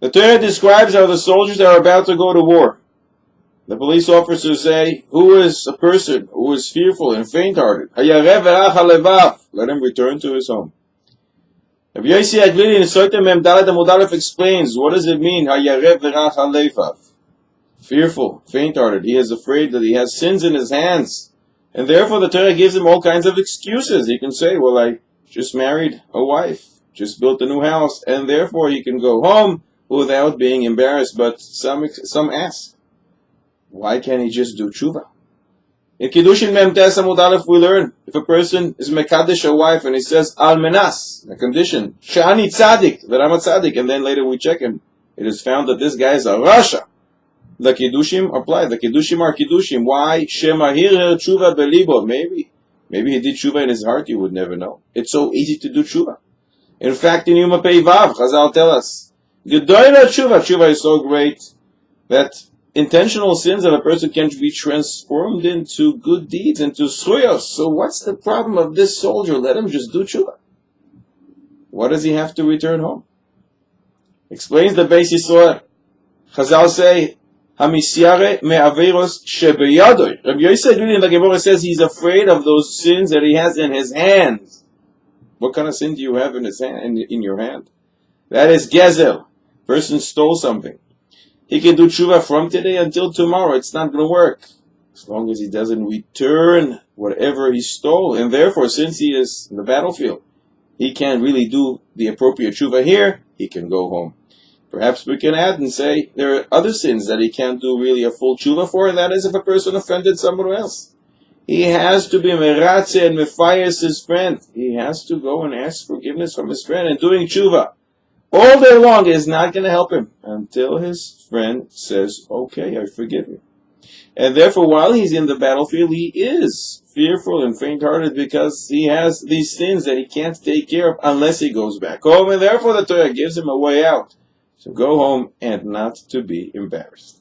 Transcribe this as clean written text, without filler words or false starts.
The Torah describes how the soldiers are about to go to war. The police officers say, who is a person who is fearful and faint-hearted? Let him return to his home. Rabbi Yossi Aglili in Shoftim Mem Dalet Amud Aleph explains, what does it mean? Fearful, faint-hearted. He is afraid that he has sins in his hands. And therefore the Torah gives him all kinds of excuses. He can say, well, I just married a wife, just built a new house, and therefore he can go home without being embarrassed. But some ask, why can't he just do teshuva? In Kiddushin Mem Tes Amud Aleph we learn, if a person is mekadesh a wife and he says, al menas, a condition, she'ani tzaddik, that I'm a tzaddik, and then later we check him, it is found that this guy is a rasha. The Kiddushim apply. The Kiddushim are Kiddushim. Why? Shema hirher teshuva belibo. Maybe he did teshuva in his heart, you would never know. It's so easy to do teshuva. In fact, in Yom Pei Vav, Chazal tell us, Gedoyla teshuva is so great that intentional sins of a person can be transformed into good deeds, into zchuyos. So what's the problem of this soldier? Let him just do teshuva. What does he have to return home? Explains the Beis Yisrael. Chazal say, Hamisyare me'averos shebeyadoi. Rabbi Yossi Aglili in the Gemara says he's afraid of those sins that he has in his hands. What kind of sin do you have in his hand? In your hand? That is gezel. Person stole something. He can do teshuva from today until tomorrow. It's not going to work as long as he doesn't return whatever he stole. And therefore, since he is in the battlefield, he can't really do the appropriate teshuva here. He can go home. Perhaps we can add and say there are other sins that he can't do really a full teshuva for, and that is if a person offended someone else. He has to be meratze and mefayes his friend. He has to go and ask forgiveness from his friend, and doing teshuva all day long is not going to help him until his friend says, okay, I forgive you. And therefore, while he's in the battlefield, he is fearful and faint-hearted because he has these sins that he can't take care of unless he goes back home, and therefore the Torah gives him a way out. So go home and not to be embarrassed.